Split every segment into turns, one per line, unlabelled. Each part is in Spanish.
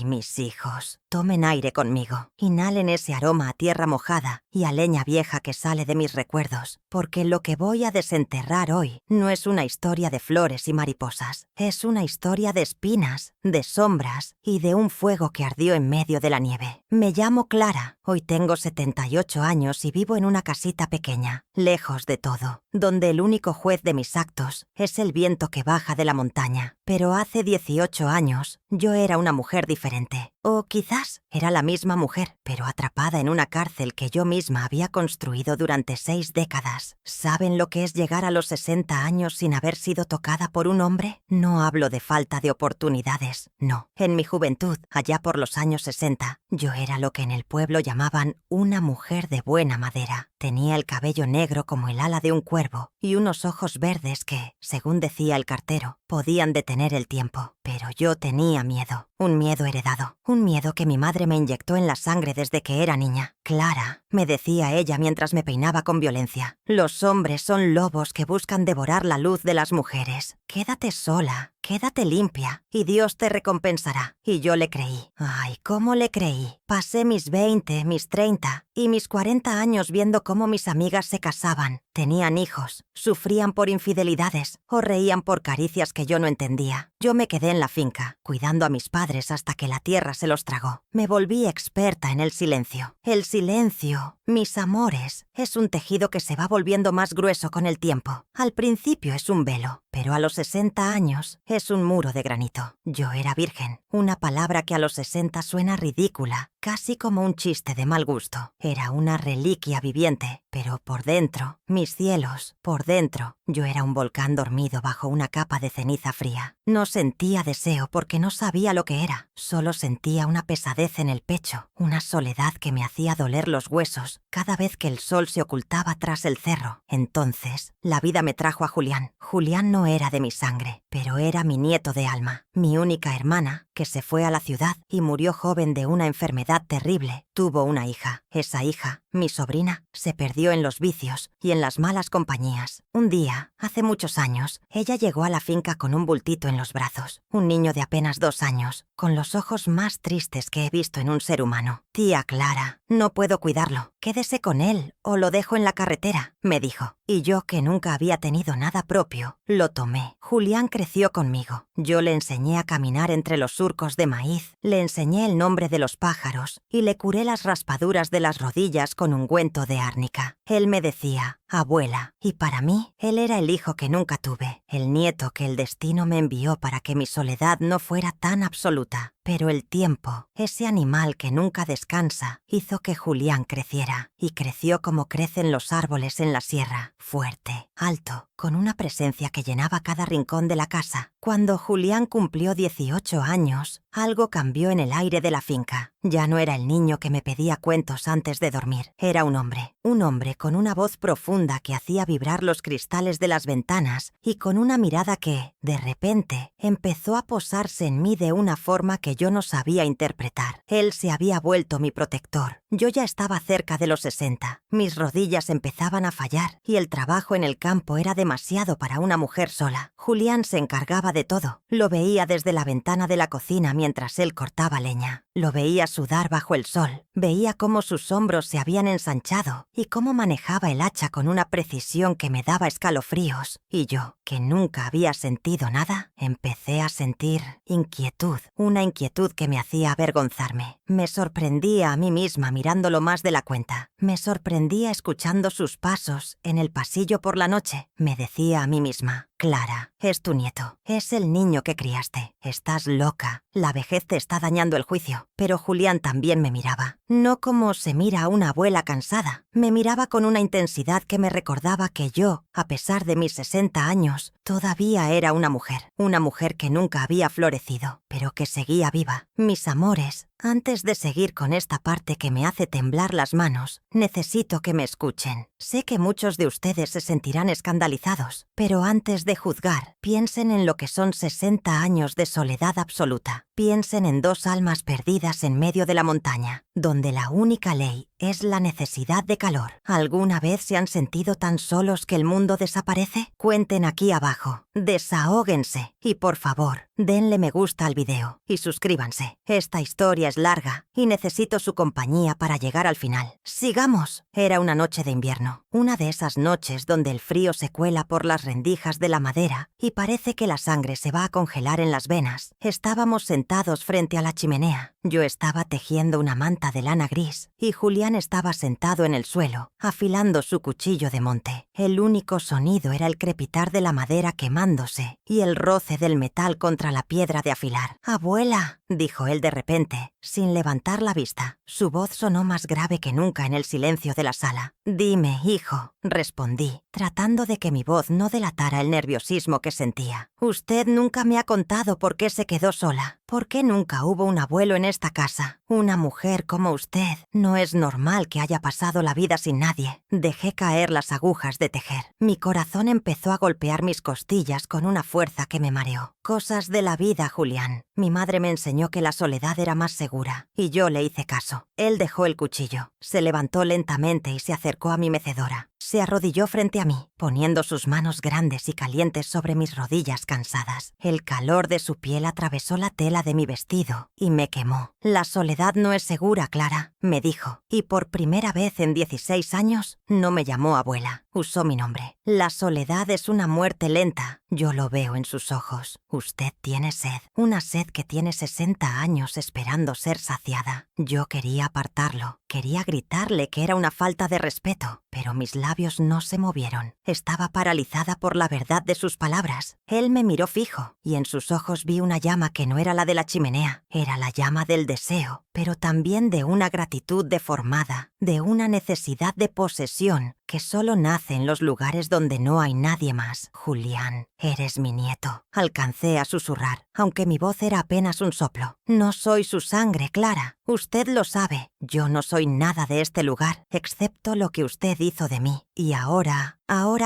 Ay, mis hijos, tomen aire conmigo, inhalen ese aroma a tierra mojada y a leña vieja que sale de mis recuerdos, porque lo que voy a desenterrar hoy no es una historia de flores y mariposas, es una historia de espinas, de sombras y de un fuego que ardió en medio de la nieve. Me llamo Clara, hoy tengo 78 años y vivo en una casita pequeña, lejos de todo, donde el único juez de mis actos es el viento que baja de la montaña. Pero hace 18 años yo era una mujer diferente. O quizás era la misma mujer, pero atrapada en una cárcel que yo misma había construido durante 6 décadas. ¿Saben lo que es llegar a los 60 años sin haber sido tocada por un hombre? No hablo de falta de oportunidades, no. En mi juventud, allá por los años 60, yo era lo que en el pueblo llamaban una mujer de buena madera. Tenía el cabello negro como el ala de un cuervo y unos ojos verdes que, según decía el cartero, podían detener el tiempo. Pero yo tenía miedo, un miedo heredado, un miedo que mi madre me inyectó en la sangre desde que era niña. Clara, me decía ella mientras me peinaba con violencia, los hombres son lobos que buscan devorar la luz de las mujeres. Quédate sola, quédate limpia y Dios te recompensará. Y yo le creí. Ay, ¿cómo le creí? Pasé mis 20, mis 30 y mis 40 años viendo cómo mis amigas se casaban, tenían hijos, sufrían por infidelidades o reían por caricias que yo no entendía. Yo me quedé en la finca, cuidando a mis padres hasta que la tierra se los tragó. Me volví experta en el silencio. El silencio, mis amores, es un tejido que se va volviendo más grueso con el tiempo. Al principio es un velo, pero a los 60 años es un muro de granito. Yo era virgen, una palabra que a los 60 suena ridícula, casi como un chiste de mal gusto. Era una reliquia viviente, pero por dentro, mis cielos, por dentro, yo era un volcán dormido bajo una capa de ceniza fría. No sentía deseo porque no sabía lo que era, solo sentía una pesadez en el pecho, una soledad que me hacía doler los huesos cada vez que el sol se ocultaba tras el cerro. Entonces, la vida me trajo a Julián. Julián no era de mi sangre, pero era mi nieto de alma, mi única hermana, que se fue a la ciudad y murió joven de una enfermedad terrible. Tuvo una hija. Esa hija, mi sobrina, se perdió en los vicios y en las malas compañías. Un día, hace muchos años, ella llegó a la finca con un bultito en los brazos, un niño de apenas 2 años, con los ojos más tristes que he visto en un ser humano. Tía Clara, no puedo cuidarlo, quédese con él o lo dejo en la carretera, me dijo. Y yo, que nunca había tenido nada propio, lo tomé. Julián creció conmigo. Yo le enseñé a caminar entre los surcos de maíz, le enseñé el nombre de los pájaros y le curé las raspaduras de las rodillas con ungüento de árnica. Él me decía, abuela, y para mí, él era el hijo que nunca tuve, el nieto que el destino me envió para que mi soledad no fuera tan absoluta. Pero el tiempo, ese animal que nunca descansa, hizo que Julián creciera, y creció como crecen los árboles en la sierra, fuerte, alto, con una presencia que llenaba cada rincón de la casa. Cuando Julián cumplió 18 años, algo cambió en el aire de la finca. Ya no era el niño que me pedía cuentos antes de dormir, era un hombre con una voz profunda que hacía vibrar los cristales de las ventanas y con una mirada que, de repente, empezó a posarse en mí de una forma que yo no sabía interpretar. Él se había vuelto mi protector. Yo ya estaba cerca de los 60. Mis rodillas empezaban a fallar y el trabajo en el campo era demasiado para una mujer sola. Julián se encargaba de todo. Lo veía desde la ventana de la cocina mientras él cortaba leña. Lo veía sudar bajo el sol. Veía cómo sus hombros se habían ensanchado y cómo manejaba el hacha con una precisión que me daba escalofríos. Y yo, que nunca había sentido nada, empecé a sentir inquietud. Una inquietud que me hacía avergonzarme. Me sorprendía a mí misma mirándolo más de la cuenta. Me sorprendía escuchando sus pasos en el pasillo por la noche. Me decía a mí misma, Clara, es tu nieto, es el niño que criaste. Estás loca, la vejez te está dañando el juicio. Pero Julián también me miraba, no como se mira a una abuela cansada. Me miraba con una intensidad que me recordaba que yo, a pesar de mis 60 años, todavía era una mujer que nunca había florecido, pero que seguía viva. Mis amores, antes de seguir con esta parte que me hace temblar las manos, necesito que me escuchen. Sé que muchos de ustedes se sentirán escandalizados, pero antes de juzgar, piensen en lo que son 60 años de soledad absoluta. Piensen en 2 almas perdidas en medio de la montaña, donde la única ley es la necesidad de calor. ¿Alguna vez se han sentido tan solos que el mundo desaparece? Cuenten aquí abajo. Desahóguense y por favor, denle me gusta al video y suscríbanse. Esta historia es larga y necesito su compañía para llegar al final. ¡Sigamos! Era una noche de invierno, una de esas noches donde el frío se cuela por las rendijas de la madera y parece que la sangre se va a congelar en las venas. Estábamos sentados frente a la chimenea. Yo estaba tejiendo una manta de lana gris y Julián estaba sentado en el suelo, afilando su cuchillo de monte. El único sonido era el crepitar de la madera quemándose y el roce del metal contra la piedra de afilar. «Abuela», dijo él de repente, sin levantar la vista. Su voz sonó más grave que nunca en el silencio de la sala. «Dime, hijo», respondí, tratando de que mi voz no delatara el nerviosismo que sentía. «Usted nunca me ha contado por qué se quedó sola. ¿Por qué nunca hubo un abuelo en esta casa? Una mujer como usted. No es normal que haya pasado la vida sin nadie». Dejé caer las agujas de tejer. Mi corazón empezó a golpear mis costillas con una fuerza que me mareó. Cosas de la vida, Julián. Mi madre me enseñó que la soledad era más segura, y yo le hice caso. Él dejó el cuchillo, se levantó lentamente y se acercó a mi mecedora. Se arrodilló frente a mí, poniendo sus manos grandes y calientes sobre mis rodillas cansadas. El calor de su piel atravesó la tela de mi vestido y me quemó. «La soledad no es segura, Clara», me dijo, y por primera vez en 16 años no me llamó abuela. Usó mi nombre. «La soledad es una muerte lenta. Yo lo veo en sus ojos. Usted tiene sed, una sed que tiene 60 años esperando ser saciada». Yo quería apartarlo, quería gritarle que era una falta de respeto, pero mis labios no se movieron. Estaba paralizada por la verdad de sus palabras. Él me miró fijo, y en sus ojos vi una llama que no era la de la chimenea. Era la llama del deseo, pero también de una gratitud deformada, de una necesidad de posesión que solo nace en los lugares donde no hay nadie más. «Julián, eres mi nieto», alcancé a susurrar, aunque mi voz era apenas un soplo. «No soy su sangre, Clara. Usted lo sabe. Yo no soy nada de este lugar, excepto lo que usted hizo de mí. Y ahora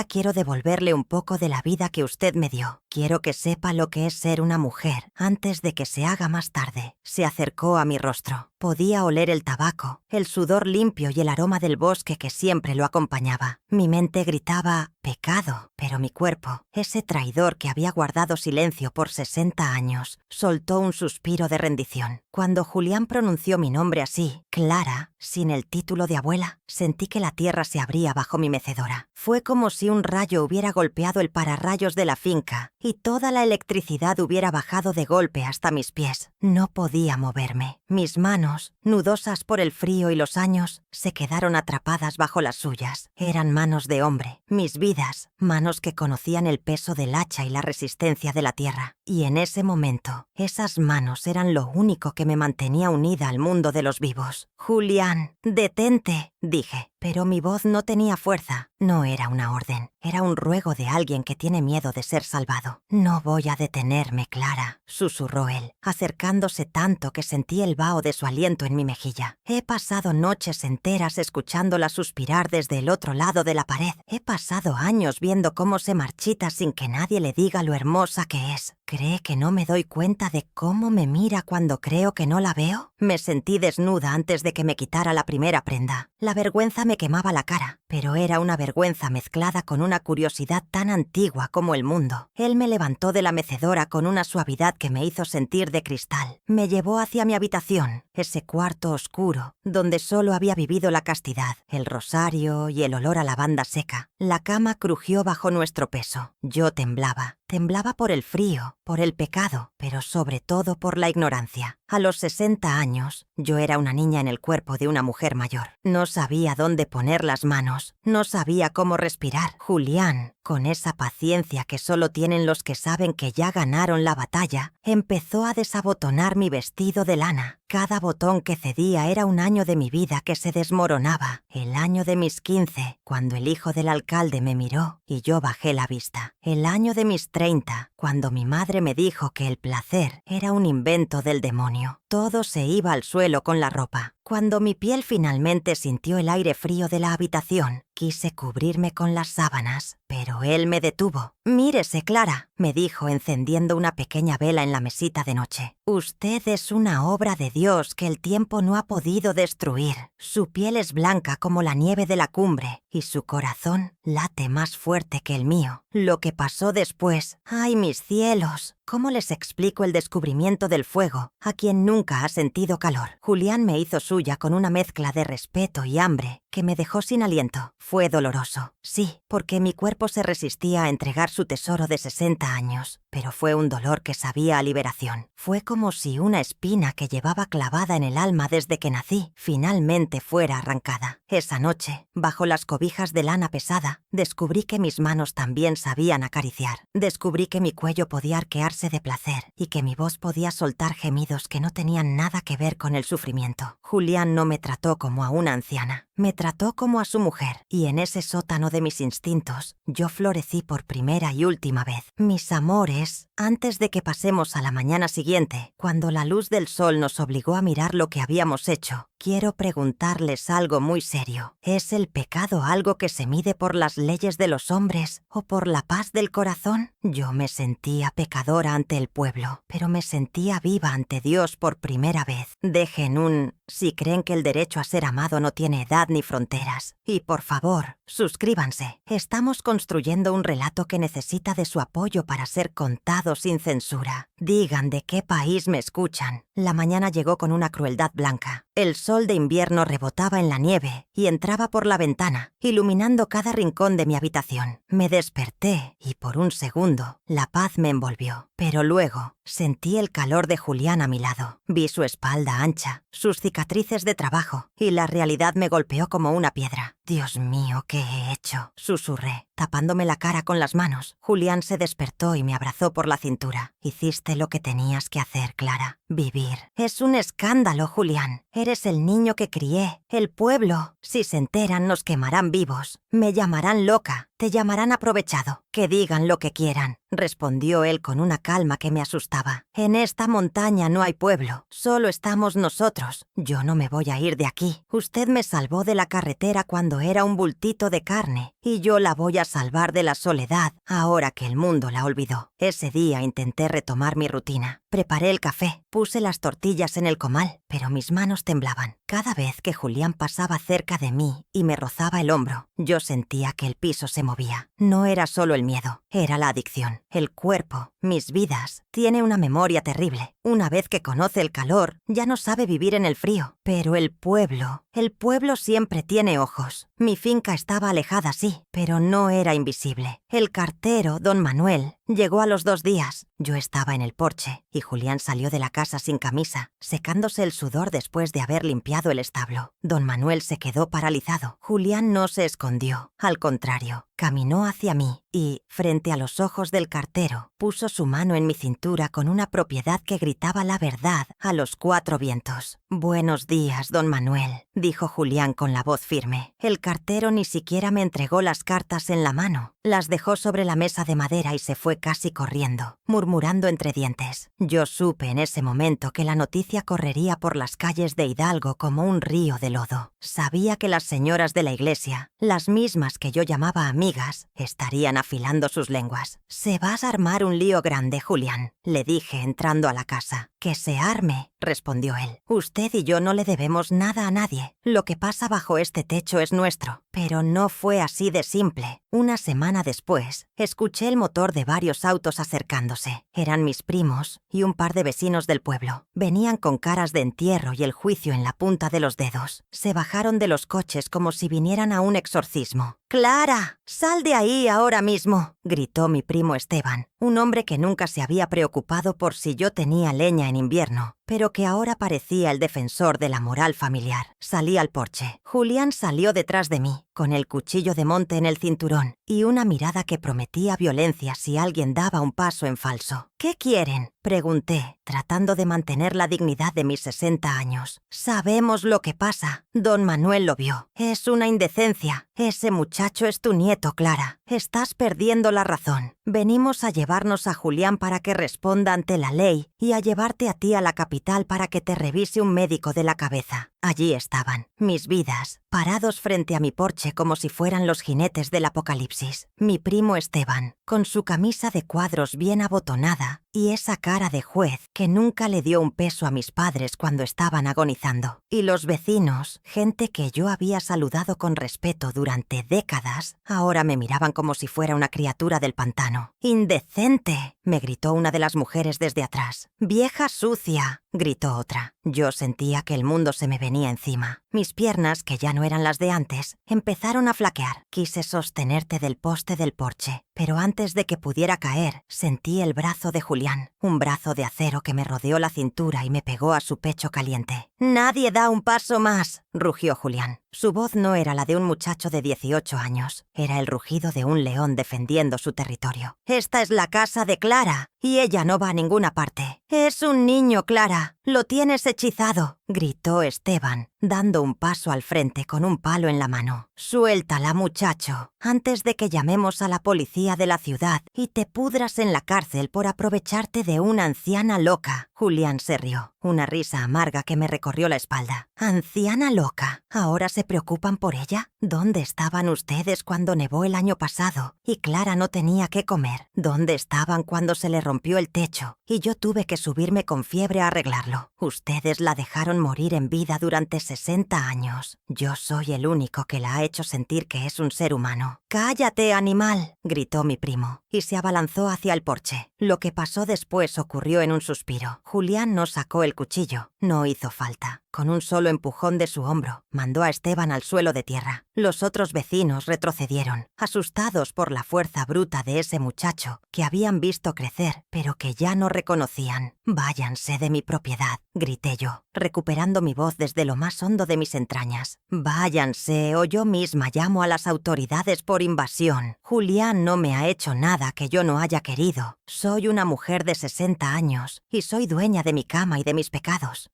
quiero devolverle un poco de la vida que usted me dio. Quiero que sepa lo que es ser una mujer antes de que se haga más tarde». Se acercó a mi rostro. Podía oler el tabaco, el sudor limpio y el aroma del bosque que siempre lo acompañaba. Mi mente gritaba «pecado», pero mi cuerpo, ese traidor que había guardado silencio por 60 años, soltó un suspiro de rendición. Cuando Julián pronunció mi nombre así, Clara, sin el título de abuela, sentí que la tierra se abría bajo mi mecedora. Fue como si un rayo hubiera golpeado el pararrayos de la finca y toda la electricidad hubiera bajado de golpe hasta mis pies. No podía moverme. Mis manos, nudosas por el frío y los años, se quedaron atrapadas bajo las suyas. Eran manos de hombre, mis vidas, manos que conocían el peso del hacha y la resistencia de la tierra. Y en ese momento, esas manos eran lo único que me mantenía unida al mundo de los vivos. «Julián, detente», dije, pero mi voz no tenía fuerza. No era una orden, era un ruego de alguien que tiene miedo de ser salvado. «No voy a detenerme, Clara», susurró él, acercándose tanto que sentí el vaho de su aliento en mi mejilla. He pasado noches enteras escuchándola suspirar desde el otro lado de la pared. He pasado años viendo cómo se marchita sin que nadie le diga lo hermosa que es. ¿Cree que no me doy cuenta de cómo me mira cuando creo que no la veo? Me sentí desnuda antes de que me quitara la primera prenda. La vergüenza me quemaba la cara, pero era una vergüenza mezclada con una curiosidad tan antigua como el mundo. Él me levantó de la mecedora con una suavidad que me hizo sentir de cristal. Me llevó hacia mi habitación, ese cuarto oscuro, donde solo había vivido la castidad, el rosario y el olor a lavanda seca. La cama crujió bajo nuestro peso. Yo temblaba. Temblaba por el frío, por el pecado, pero sobre todo por la ignorancia. A los 60 años, yo era una niña en el cuerpo de una mujer mayor. No sabía dónde poner las manos, no sabía cómo respirar. Julián, con esa paciencia que solo tienen los que saben que ya ganaron la batalla, empezó a desabotonar mi vestido de lana. Cada botón que cedía era un año de mi vida que se desmoronaba. El año de mis 15, cuando el hijo del alcalde me miró y yo bajé la vista. El año de mis 30, cuando mi madre me dijo que el placer era un invento del demonio. Todo se iba al suelo con la ropa. Cuando mi piel finalmente sintió el aire frío de la habitación, quise cubrirme con las sábanas, pero él me detuvo. «Mírese, Clara», me dijo encendiendo una pequeña vela en la mesita de noche. «Usted es una obra de Dios que el tiempo no ha podido destruir. Su piel es blanca como la nieve de la cumbre y su corazón late más fuerte que el mío. Lo que pasó después, ¡ay, mis cielos! ¿Cómo les explico el descubrimiento del fuego a quien nunca ha sentido calor? Julián me hizo suya con una mezcla de respeto y hambre que me dejó sin aliento. Fue doloroso, sí, porque mi cuerpo se resistía a entregar su tesoro de 60 años, pero fue un dolor que sabía a liberación. Fue como si una espina que llevaba clavada en el alma desde que nací finalmente fuera arrancada. Esa noche, bajo las cobijas de lana pesada, descubrí que mis manos también sabían acariciar. Descubrí que mi cuello podía arquearse de placer y que mi voz podía soltar gemidos que no tenían nada que ver con el sufrimiento. Julián no me trató como a una anciana, me trató como a su mujer, y en ese sótano de mis instintos, yo florecí por primera y última vez. Mis amores, antes de que pasemos a la mañana siguiente, cuando la luz del sol nos obligó a mirar lo que habíamos hecho, quiero preguntarles algo muy serio. ¿Es el pecado algo que se mide por las leyes de los hombres o por la paz del corazón? Yo me sentía pecadora ante el pueblo, pero me sentía viva ante Dios por primera vez. Dejen si creen que el derecho a ser amado no tiene edad ni fronteras. Y por favor, suscríbanse. Estamos construyendo un relato que necesita de su apoyo para ser contado sin censura. Digan de qué país me escuchan. La mañana llegó con una crueldad blanca. El sol de invierno rebotaba en la nieve y entraba por la ventana, iluminando cada rincón de mi habitación. Me desperté y por un segundo la paz me envolvió. Pero luego sentí el calor de Julián a mi lado. Vi su espalda ancha, sus cicatrices de trabajo, y la realidad me golpeó como una piedra. «Dios mío, ¿qué he hecho?», susurré, tapándome la cara con las manos. Julián se despertó y me abrazó por la cintura. «Hiciste lo que tenías que hacer, Clara. Vivir. Es un escándalo, Julián. Eres el niño que crié. El pueblo. Si se enteran, nos quemarán vivos. Me llamarán loca. Te llamarán aprovechado. Que digan lo que quieran», respondió él con una calma que me asustaba. «En esta montaña no hay pueblo. Solo estamos nosotros. Yo no me voy a ir de aquí. Usted me salvó de la carretera cuando era un bultito de carne, y yo la voy a salvar de la soledad ahora que el mundo la olvidó». Ese día intenté retomar mi rutina. Preparé el café, puse las tortillas en el comal, pero mis manos temblaban. Cada vez que Julián pasaba cerca de mí y me rozaba el hombro, yo sentía que el piso se movía. No era solo el miedo, era la adicción. El cuerpo, mis vidas, tiene una memoria terrible. Una vez que conoce el calor, ya no sabe vivir en el frío. Pero el pueblo siempre tiene ojos. Mi finca estaba alejada, sí, pero no era invisible. El cartero, don Manuel, llegó a los 2 días. Yo estaba en el porche y Julián salió de la casa sin camisa, secándose el sudor después de haber limpiado el establo. Don Manuel se quedó paralizado. Julián no se escondió. Al contrario, caminó hacia mí y, frente a los ojos del cartero, puso su mano en mi cintura con una propiedad que gritaba la verdad a los 4 vientos. «Buenos días, don Manuel», dijo Julián con la voz firme. El cartero ni siquiera me entregó las cartas en la mano. Las dejó sobre la mesa de madera y se fue casi corriendo, murmurando entre dientes. Yo supe en ese momento que la noticia correría por las calles de Hidalgo como un río de lodo. Sabía que las señoras de la iglesia, las mismas que yo llamaba amigas, estarían afilando sus lenguas. «Se va a armar un lío grande, Julián», le dije entrando a la casa. «Que se arme», respondió él. «Usted y yo no le debemos nada a nadie. Lo que pasa bajo este techo es nuestro». Pero no fue así de simple. Una semana después, escuché el motor de varios autos acercándose. Eran mis primos y un par de vecinos del pueblo. Venían con caras de entierro y el juicio en la punta de los dedos. Se bajaron de los coches como si vinieran a un exorcismo. «¡Clara! ¡Sal de ahí ahora mismo!», gritó mi primo Esteban, un hombre que nunca se había preocupado por si yo tenía leña en invierno, pero que ahora parecía el defensor de la moral familiar. Salí al porche. Julián salió detrás de mí, con el cuchillo de monte en el cinturón y una mirada que prometía violencia si alguien daba un paso en falso. «¿Qué quieren?», pregunté, tratando de mantener la dignidad de mis 60 años. «Sabemos lo que pasa. Don Manuel lo vio. Es una indecencia. Ese muchacho es tu nieto, Clara. Estás perdiendo la razón. Venimos a llevarnos a Julián para que responda ante la ley y a llevarte a ti a la capital para que te revise un médico de la cabeza». Allí estaban, mis vidas, parados frente a mi porche como si fueran los jinetes del apocalipsis. Mi primo Esteban, con su camisa de cuadros bien abotonada y esa cara de juez que nunca le dio un peso a mis padres cuando estaban agonizando. Y los vecinos, gente que yo había saludado con respeto durante décadas, ahora me miraban como si fuera una criatura del pantano. «¡Indecente!», me gritó una de las mujeres desde atrás. «¡Vieja sucia!», gritó otra. Yo sentía que el mundo se me venía encima. Mis piernas, que ya no eran las de antes, empezaron a flaquear. Quise sostenerte del poste del porche, pero antes de que pudiera caer, sentí el brazo de Julián, un brazo de acero que me rodeó la cintura y me pegó a su pecho caliente. «¡Nadie da un paso más!», rugió Julián. Su voz no era la de un muchacho de 18 años, era el rugido de un león defendiendo su territorio. «Esta es la casa de Clara, y ella no va a ninguna parte. Es un niño, Clara. Lo tienes hechizado», gritó Esteban, dando un paso al frente con un palo en la mano. «Suéltala, muchacho, antes de que llamemos a la policía de la ciudad y te pudras en la cárcel por aprovecharte de una anciana loca». Julián se rió, una risa amarga que me recorrió la espalda. «¿Anciana loca? ¿Ahora se preocupan por ella? ¿Dónde estaban ustedes cuando nevó el año pasado y Clara no tenía qué comer? ¿Dónde estaban cuando se le rompió el techo y yo tuve que subirme con fiebre a arreglarlo? Ustedes la dejaron morir en vida durante 60 años. Yo soy el único que la ha hecho sentir que es un ser humano». «¡Cállate, animal!», gritó mi primo, y se abalanzó hacia el porche. Lo que pasó después ocurrió en un suspiro. Julián no sacó el cuchillo. No hizo falta. Con un solo empujón de su hombro, mandó a Esteban al suelo de tierra. Los otros vecinos retrocedieron, asustados por la fuerza bruta de ese muchacho que habían visto crecer, pero que ya no reconocían. «Váyanse de mi propiedad», grité yo, recuperando mi voz desde lo más hondo de mis entrañas. «Váyanse, o yo misma llamo a las autoridades por invasión. Julián no me ha hecho nada que yo no haya querido. Soy una mujer de 60 años y soy dueña de mi cama y de mis pecados».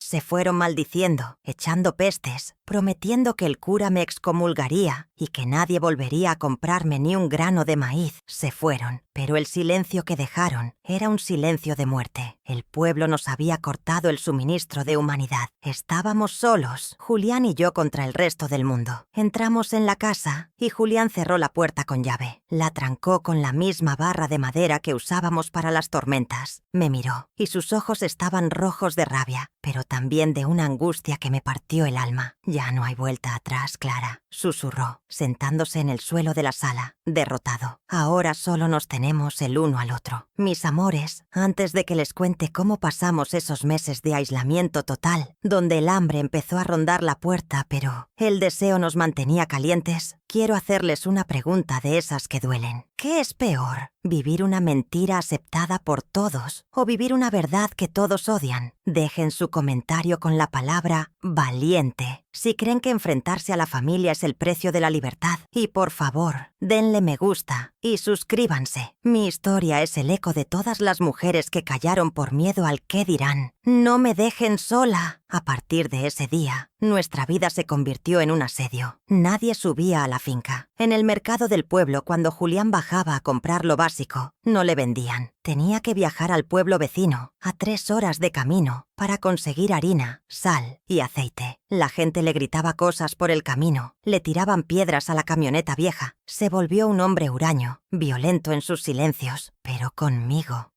Se fueron maldiciendo, echando pestes, prometiendo que el cura me excomulgaría y que nadie volvería a comprarme ni un grano de maíz. Se fueron, pero el silencio que dejaron era un silencio de muerte. El pueblo nos había cortado el suministro de humanidad. Estábamos solos, Julián y yo contra el resto del mundo. Entramos en la casa y Julián cerró la puerta con llave. La trancó con la misma barra de madera que usábamos para las tormentas. Me miró y sus ojos estaban rojos de rabia, pero también de una angustia que me partió el alma. «Ya no hay vuelta atrás, Clara», susurró, sentándose en el suelo de la sala, derrotado. «Ahora solo nos tenemos el uno al otro. Mis amores, antes de que les cuente cómo pasamos esos meses de aislamiento total, donde el hambre empezó a rondar la puerta, pero el deseo nos mantenía calientes, quiero hacerles una pregunta de esas que duelen. ¿Qué es peor? ¿Vivir una mentira aceptada por todos o vivir una verdad que todos odian? Dejen su comentario con la palabra valiente si creen que enfrentarse a la familia es el precio de la libertad. Y por favor, denle me gusta y suscríbanse. Mi historia es el eco de todas las mujeres que callaron por miedo al qué dirán. No me dejen sola. A partir de ese día, nuestra vida se convirtió en un asedio. Nadie subía a la finca. En el mercado del pueblo, cuando Julián bajaba a comprar lo básico, no le vendían. Tenía que viajar al pueblo vecino, a 3 horas de camino, para conseguir harina, sal y aceite. La gente le gritaba cosas por el camino, le tiraban piedras a la camioneta vieja. Se volvió un hombre huraño, violento en sus silencios. Pero conmigo,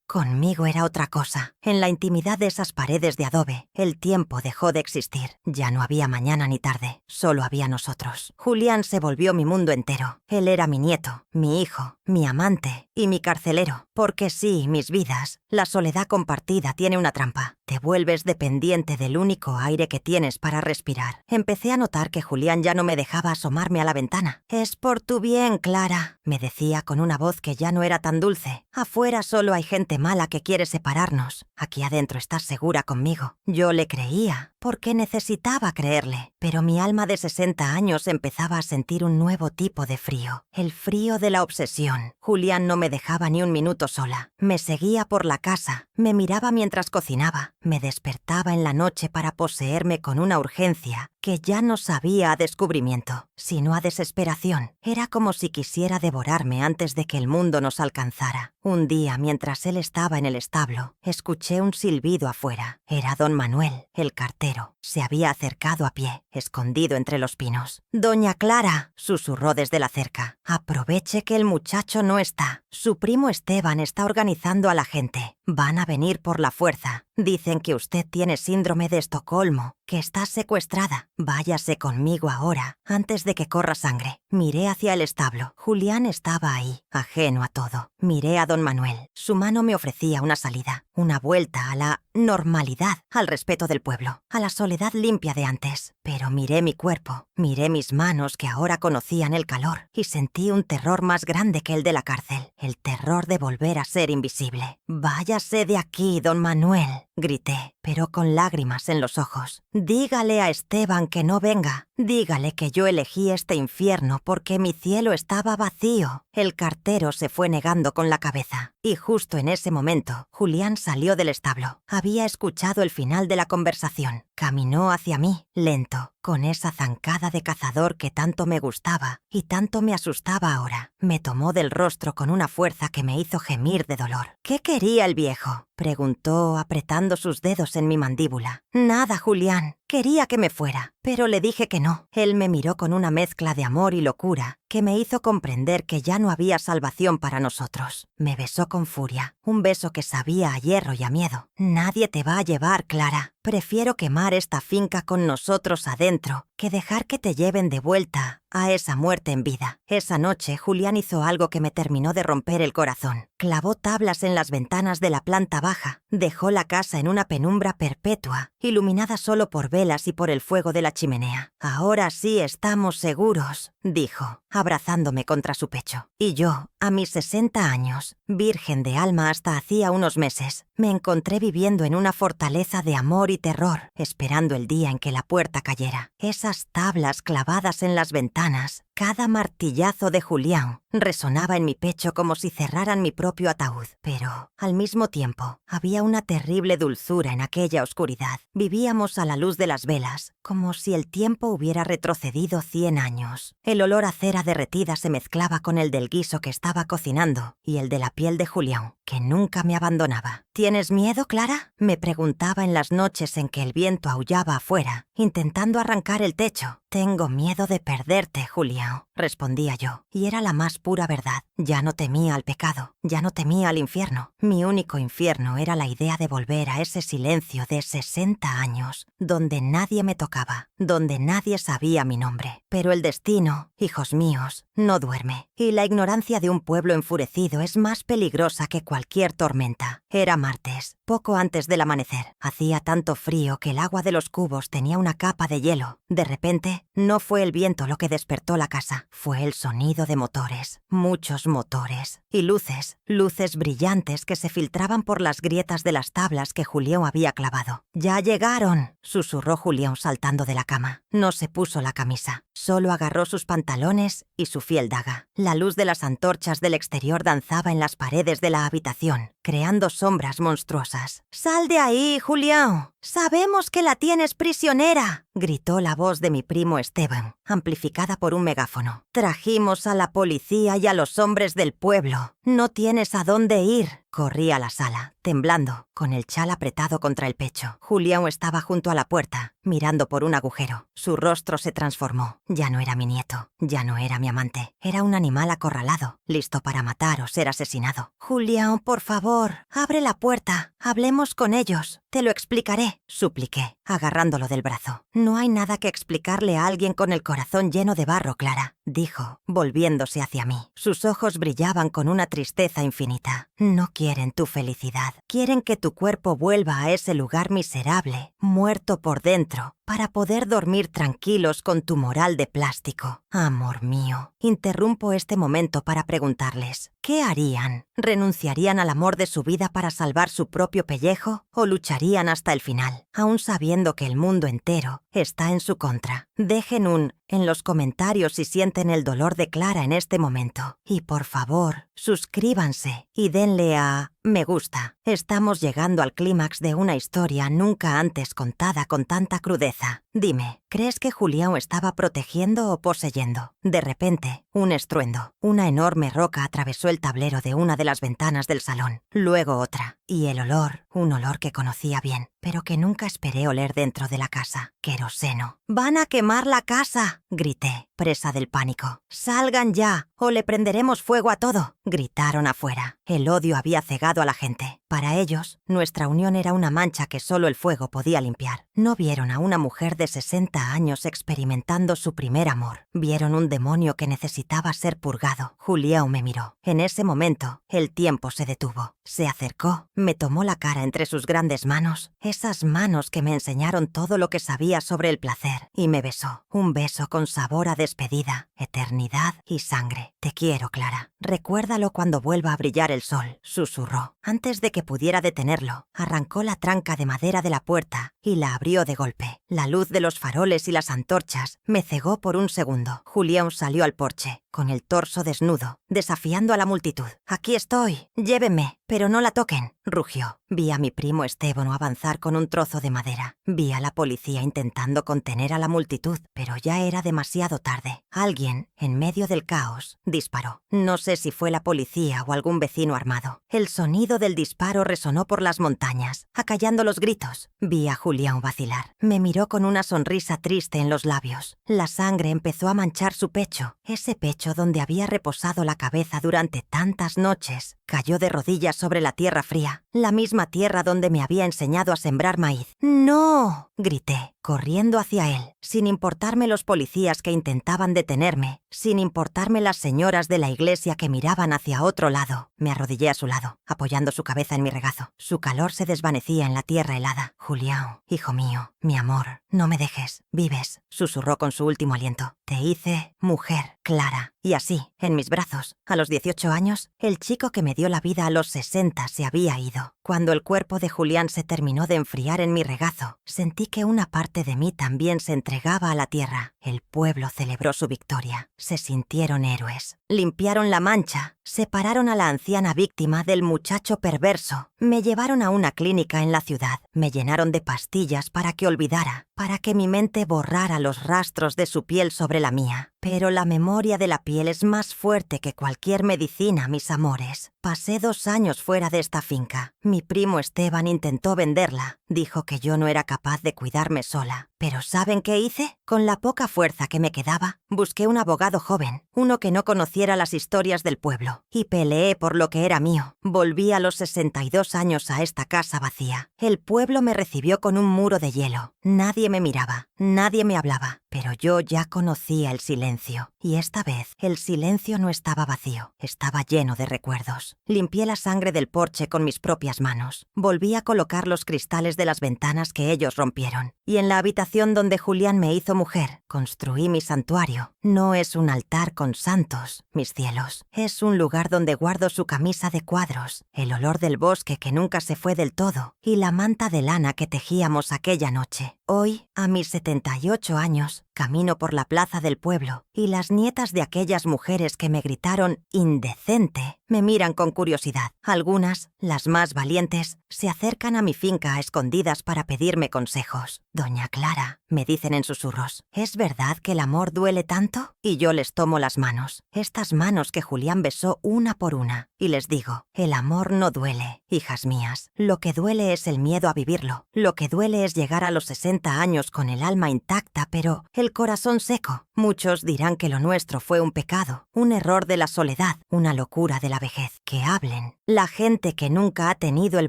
conmigo era otra cosa. En la intimidad de esas paredes de adobe, el tiempo dejó de existir. Ya no había mañana ni tarde, solo había nosotros. Julián se volvió mi mundo entero. Él era mi nieto, mi hijo, mi amante y mi carcelero. Porque sí, mis vidas, la soledad compartida tiene una trampa. te vuelves dependiente del único aire que tienes para respirar. Empecé a notar que Julián ya no me dejaba asomarme a la ventana. «Es por tu bien, Clara», me decía con una voz que ya no era tan dulce. «Afuera solo hay gente mala que quiere separarnos. Aquí adentro estás segura conmigo». Yo le creía, porque necesitaba creerle. Pero mi alma de 60 años empezaba a sentir un nuevo tipo de frío. El frío de la obsesión. Julián no me dejaba ni un minuto sola. Me seguía por la casa. Me miraba mientras cocinaba. Me despertaba en la noche para poseerme con una urgencia que ya no sabía a descubrimiento, sino a desesperación. Era como si quisiera devorarme antes de que el mundo nos alcanzara. Un día, mientras él estaba en el establo, escuché un silbido afuera. Era don Manuel, el cartero. Se había acercado a pie, escondido entre los pinos. «Doña Clara», susurró desde la cerca, «aproveche que el muchacho no está. Su primo Esteban está organizando a la gente. Van a venir por la fuerza. Dicen que usted tiene síndrome de Estocolmo, que está secuestrada. Váyase conmigo ahora, antes de que corra sangre». Miré hacia el establo. Julián estaba ahí, ajeno a todo. Miré a don Manuel. Su mano me ofrecía una salida, una vuelta a la normalidad, al respeto del pueblo, a la soledad limpia de antes. Pero miré mi cuerpo, miré mis manos que ahora conocían el calor, y sentí un terror más grande que el de la cárcel, el terror de volver a ser invisible. «Váyase de aquí, don Manuel», grité, pero con lágrimas en los ojos. «Dígale a Esteban que no venga. Dígale que yo elegí este infierno porque mi cielo estaba vacío». El cartero se fue negando con la cabeza. Y justo en ese momento, Julián salió del establo. Había escuchado el final de la conversación. Caminó hacia mí, lento, con esa zancada de cazador que tanto me gustaba y tanto me asustaba ahora. Me tomó del rostro con una fuerza que me hizo gemir de dolor. «¿Qué quería el viejo?», preguntó, apretando sus dedos en mi mandíbula. «Nada, Julián. Quería que me fuera, pero le dije que no». Él me miró con una mezcla de amor y locura que me hizo comprender que ya no había salvación para nosotros. Me besó con furia, un beso que sabía a hierro y a miedo. «Nadie te va a llevar, Clara. Prefiero quemar esta finca con nosotros adentro que dejar que te lleven de vuelta a esa muerte en vida». Esa noche, Julián hizo algo que me terminó de romper el corazón. Clavó tablas en las ventanas de la planta baja. Dejó la casa en una penumbra perpetua, iluminada solo por velas y por el fuego de la chimenea. «Ahora sí estamos seguros», dijo, abrazándome contra su pecho. Y yo, a mis 60 años, virgen de alma hasta hacía unos meses, me encontré viviendo en una fortaleza de amor y terror, esperando el día en que la puerta cayera. Esas tablas clavadas en las ventanas, cada martillazo de Julián, resonaba en mi pecho como si cerraran mi propio ataúd. Pero, al mismo tiempo, había una terrible dulzura en aquella oscuridad. Vivíamos a la luz de las velas, como si el tiempo hubiera retrocedido 100 años. El olor a cera derretida se mezclaba con el del guiso que estaba cocinando y el de la piel de Julián, que nunca me abandonaba. «¿Tienes miedo, Clara?», me preguntaba en las noches en que el viento aullaba afuera, intentando arrancar el techo. «Tengo miedo de perderte, Julián», respondía yo, y era la más pura verdad. Ya no temía al pecado, ya no temía al infierno. Mi único infierno era la idea de volver a ese silencio de 60 años, donde nadie me tocaba, donde nadie sabía mi nombre. Pero el destino, hijos míos, no duerme, y la ignorancia de un pueblo enfurecido es más peligrosa que cualquier tormenta. Era martes, poco antes del amanecer. Hacía tanto frío que el agua de los cubos tenía una capa de hielo. De repente, no fue el viento lo que despertó la casa, fue el sonido de motores, muchos motores, y luces brillantes que se filtraban por las grietas de las tablas que Julián había clavado. «¡Ya llegaron!», susurró Julián saltando de la cama. No se puso la camisa, solo agarró sus pantalones y su fiel daga. La luz de las antorchas del exterior danzaba en las paredes de la habitación, creando sombras monstruosas. «¡Sal de ahí, Julián! ¡Sabemos que la tienes prisionera!», gritó la voz de mi primo Esteban, amplificada por un megáfono. «Trajimos a la policía y a los hombres del pueblo. No tienes a dónde ir». Corrí a la sala, temblando, con el chal apretado contra el pecho. Julián estaba junto a la puerta, mirando por un agujero. Su rostro se transformó. Ya no era mi nieto, ya no era mi amante. Era un animal acorralado, listo para matar o ser asesinado. «Julián, por favor, abre la puerta. Hablemos con ellos». Te lo explicaré, supliqué, agarrándolo del brazo. No hay nada que explicarle a alguien con el corazón lleno de barro, Clara, dijo, volviéndose hacia mí. Sus ojos brillaban con una tristeza infinita. No quieren tu felicidad. Quieren que tu cuerpo vuelva a ese lugar miserable, muerto por dentro, para poder dormir tranquilos con tu moral de plástico. Amor mío, interrumpo este momento para preguntarles, ¿qué harían? ¿Renunciarían al amor de su vida para salvar su propio pellejo o lucharían hasta el final, aún sabiendo que el mundo entero está en su contra? Dejen en los comentarios si sienten el dolor de Clara en este momento. Y por favor, suscríbanse y denle a me gusta. Estamos llegando al clímax de una historia nunca antes contada con tanta crudeza. Dime, ¿crees que Julián estaba protegiendo o poseyendo? De repente, un estruendo. Una enorme roca atravesó el tablero de una de las ventanas del salón. Luego otra. Y el olor, un olor que conocía bien, pero que nunca esperé oler dentro de la casa. Queroseno. ¡Van a quemar la casa!, grité, presa del pánico. ¡Salgan ya, o le prenderemos fuego a todo!, gritaron afuera. El odio había cegado a la gente. Para ellos, nuestra unión era una mancha que solo el fuego podía limpiar. No vieron a una mujer de 60 años experimentando su primer amor. Vieron un demonio que necesitaba ser purgado. Julián me miró. En ese momento, el tiempo se detuvo. Se acercó, me tomó la cara entre sus grandes manos, esas manos que me enseñaron todo lo que sabía sobre el placer, y me besó. Un beso con sabor a despedida, eternidad y sangre. Te quiero, Clara. Recuérdalo cuando vuelva a brillar el sol, susurró. Antes de que pudiera detenerlo, arrancó la tranca de madera de la puerta y la abrió de golpe. La luz de los faroles y las antorchas me cegó por un segundo. Julián salió al porche, con el torso desnudo, desafiando a la multitud. «Aquí estoy, llévenme, pero no la toquen», rugió. Vi a mi primo Esteban avanzar con un trozo de madera. Vi a la policía intentando contener a la multitud, pero ya era demasiado tarde. Alguien, en medio del caos, disparó. No sé si fue la policía o algún vecino armado. El sonido del disparo resonó por las montañas, acallando los gritos. Vi a Julián vacilar. Me miró con una sonrisa triste en los labios. La sangre empezó a manchar su pecho. Ese pecho donde había reposado la cabeza durante tantas noches. Cayó de rodillas sobre la tierra fría, la misma tierra donde me había enseñado a sembrar maíz. «¡No!», grité, corriendo hacia él, sin importarme los policías que intentaban detenerme, sin importarme las señoras de la iglesia que miraban hacia otro lado. Me arrodillé a su lado, apoyando su cabeza en mi regazo. Su calor se desvanecía en la tierra helada. «Julián, hijo mío, mi amor, no me dejes, vives», susurró con su último aliento. «Te hice mujer, Clara». Y así, en mis brazos, a los 18 años, el chico que me dio la vida a los 60 se había ido. Cuando el cuerpo de Julián se terminó de enfriar en mi regazo, sentí que una parte de mí también se entregaba a la tierra. El pueblo celebró su victoria. Se sintieron héroes. Limpiaron la mancha. Separaron a la anciana víctima del muchacho perverso. Me llevaron a una clínica en la ciudad. Me llenaron de pastillas para que olvidara, para que mi mente borrara los rastros de su piel sobre la mía. Pero la memoria de la piel es más fuerte que cualquier medicina, mis amores. Pasé 2 años fuera de esta finca. Mi primo Esteban intentó venderla. Dijo que yo no era capaz de cuidarme sola. Pero ¿saben qué hice? Con la poca fuerza que me quedaba, busqué un abogado joven, uno que no conociera las historias del pueblo, y peleé por lo que era mío. Volví a los 62 años a esta casa vacía. El pueblo me recibió con un muro de hielo. Nadie me miraba, nadie me hablaba, pero yo ya conocía el silencio. Y esta vez, el silencio no estaba vacío, estaba lleno de recuerdos. Limpié la sangre del porche con mis propias manos. Volví a colocar los cristales de las ventanas que ellos rompieron. Y en la habitación donde Julián me hizo mujer, construí mi santuario. No es un altar con santos, mis cielos. Es un lugar donde guardo su camisa de cuadros, el olor del bosque que nunca se fue del todo, y la manta de lana que tejíamos aquella noche. Hoy, a mis 78 años, camino por la plaza del pueblo, y las nietas de aquellas mujeres que me gritaron «indecente» me miran con curiosidad. Algunas, las más valientes, se acercan a mi finca a escondidas para pedirme consejos. «Doña Clara», me dicen en susurros, «¿es verdad que el amor duele tanto?». Y yo les tomo las manos, estas manos que Julián besó una por una, y les digo, el amor no duele, hijas mías. Lo que duele es el miedo a vivirlo. Lo que duele es llegar a los 60 años con el alma intacta, pero el corazón seco. Muchos dirán que lo nuestro fue un pecado, un error de la soledad, una locura de la vejez. Que hablen. La gente que nunca ha tenido el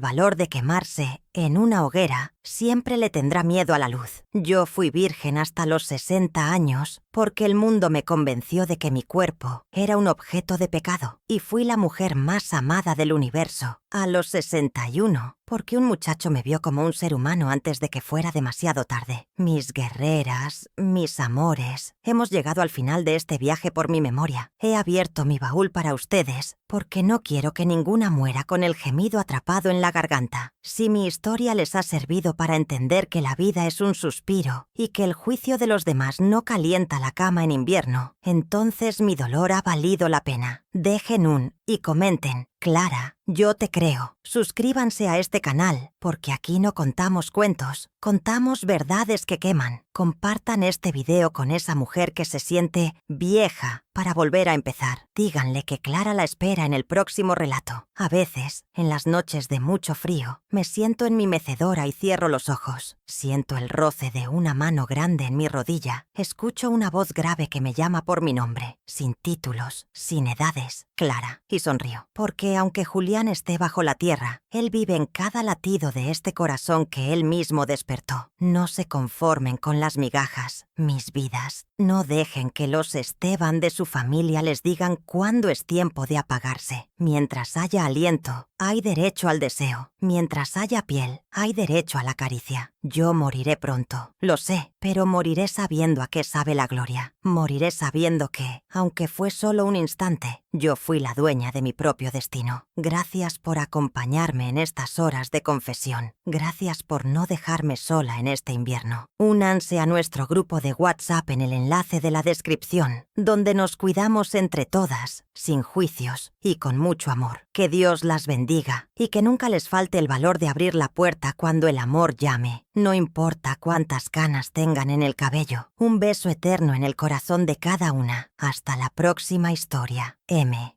valor de quemarse en una hoguera, siempre le tendrá miedo a la luz. Yo fui virgen hasta los 60 años porque el mundo me convenció de que mi cuerpo era un objeto de pecado y fui la mujer más amada del universo a los 61 porque un muchacho me vio como un ser humano antes de que fuera demasiado tarde. Mis guerreras, mis amores, hemos llegado al final de este viaje por mi memoria. He abierto mi baúl para ustedes porque no quiero que ninguna muera con el gemido atrapado en la garganta. Si mi historia les ha servido para entender que la vida es un suspiro y que el juicio de los demás no calienta la cama en invierno, entonces mi dolor ha valido la pena. Dejen un y comenten: Clara, yo te creo. Suscríbanse a este canal, porque aquí no contamos cuentos, contamos verdades que queman. Compartan este video con esa mujer que se siente vieja para volver a empezar. Díganle que Clara la espera en el próximo relato. A veces, en las noches de mucho frío, me siento en mi mecedora y cierro los ojos. Siento el roce de una mano grande en mi rodilla. Escucho una voz grave que me llama por mi nombre, sin títulos, sin edades. Clara. Y sonrío, porque aunque Julián esté bajo la tierra, él vive en cada latido de este corazón que él mismo despertó. No se conformen con las migajas, mis vidas. No dejen que los Esteban de su familia les digan cuándo es tiempo de apagarse. Mientras haya aliento, hay derecho al deseo. Mientras haya piel, hay derecho a la caricia. Yo moriré pronto, lo sé, pero moriré sabiendo a qué sabe la gloria. Moriré sabiendo que, aunque fue solo un instante, yo fui la dueña de mi propio destino. Gracias por acompañarme en estas horas de confesión. Gracias por no dejarme sola en este invierno. Únanse a nuestro grupo de WhatsApp en el enlace de la descripción, donde nos cuidamos entre todas, sin juicios y con mucho amor. Que Dios las bendiga y que nunca les falte el valor de abrir la puerta cuando el amor llame. No importa cuántas canas tengan en el cabello. Un beso eterno en el corazón de cada una. Hasta la próxima historia. M.